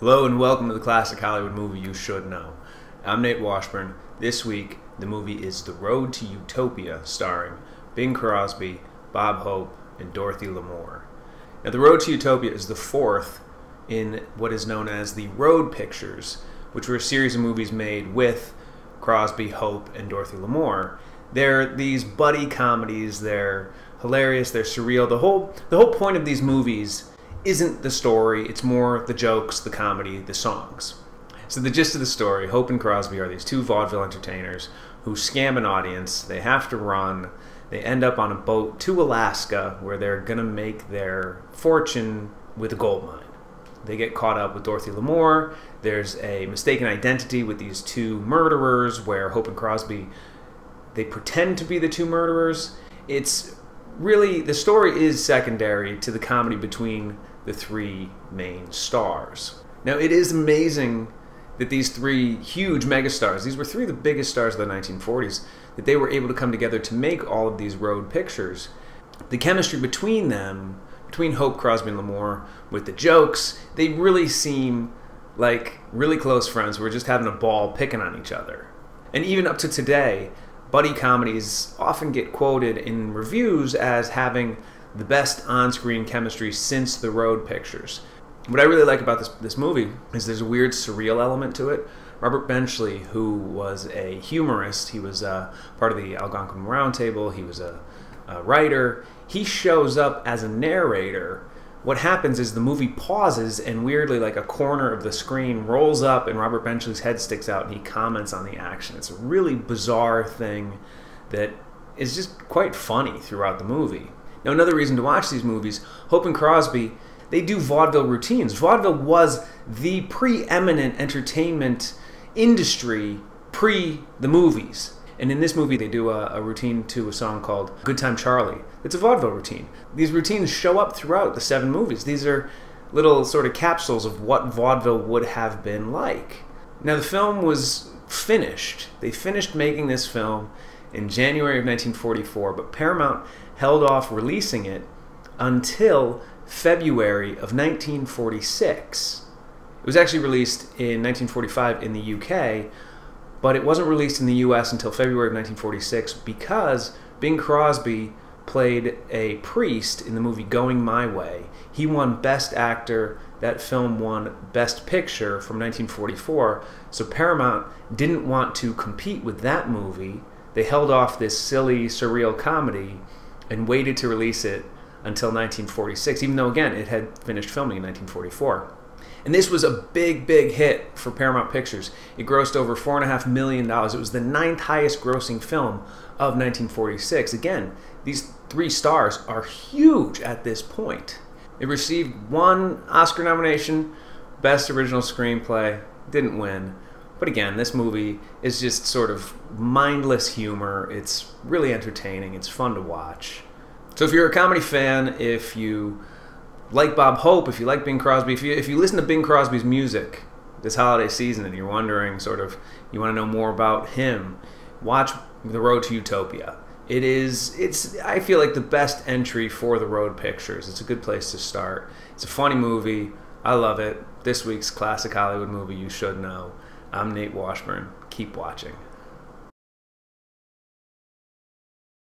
Hello and welcome to the classic Hollywood movie you should know. I'm Nate Washburn. This week, the movie is The Road to Utopia, starring Bing Crosby, Bob Hope, and Dorothy Lamour. Now, The Road to Utopia is the fourth in what is known as the Road Pictures, which were a series of movies made with Crosby, Hope, and Dorothy Lamour. They're these buddy comedies. They're hilarious. They're surreal. The whole point of these movies isn't the story, it's more the jokes, the comedy, the songs. So the gist of the story, Hope and Crosby are these two vaudeville entertainers who scam an audience. They have to run. They end up on a boat to Alaska where they're going to make their fortune with a gold mine. They get caught up with Dorothy Lamour. There's a mistaken identity with these two murderers where Hope and Crosby, they pretend to be the two murderers. It's really, the story is secondary to the comedy between the three main stars. Now, it is amazing that these three huge megastars, these were three of the biggest stars of the 1940s, that they were able to come together to make all of these road pictures. The chemistry between them, between Hope, Crosby, and Lamour, with the jokes, they really seem like really close friends who are just having a ball picking on each other. And even up to today, buddy comedies often get quoted in reviews as having the best on-screen chemistry since the Road Pictures. What I really like about this movie is there's a weird surreal element to it. Robert Benchley, who was a humorist, he was part of the Algonquin Round Table, he was a writer, he shows up as a narrator. What happens is the movie pauses and weirdly, like, a corner of the screen rolls up and Robert Benchley's head sticks out and he comments on the action. It's a really bizarre thing that is just quite funny throughout the movie. Now, another reason to watch these movies, Hope and Crosby, they do vaudeville routines. Vaudeville was the preeminent entertainment industry pre the movies. And in this movie, they do a routine to a song called Good Time Charlie. It's a vaudeville routine. These routines show up throughout the 7 movies. These are little sort of capsules of what vaudeville would have been like. Now, the film was finished. They finished making this film in January of 1944, but Paramount held off releasing it until February of 1946. It was actually released in 1945 in the UK, but it wasn't released in the US until February of 1946 because Bing Crosby played a priest in the movie Going My Way. He won Best Actor. That film won Best Picture from 1944. So Paramount didn't want to compete with that movie. They held off this silly, surreal comedy and waited to release it until 1946, even though, again, it had finished filming in 1944. And this was a big, big hit for Paramount Pictures. It grossed over $4.5 million. It was the 9th highest grossing film of 1946. Again, these three stars are huge at this point. It received 1 Oscar nomination, Best Original Screenplay, didn't win. But again, this movie is just sort of mindless humor. It's really entertaining. It's fun to watch. So if you're a comedy fan, if you like Bob Hope, if you like Bing Crosby, if you listen to Bing Crosby's music this holiday season and you're wondering sort of, you want to know more about him, watch The Road to Utopia. It's I feel like the best entry for the Road Pictures. It's a good place to start. It's a funny movie. I love it. This week's classic Hollywood movie you should know. I'm Nate Washburn. Keep watching.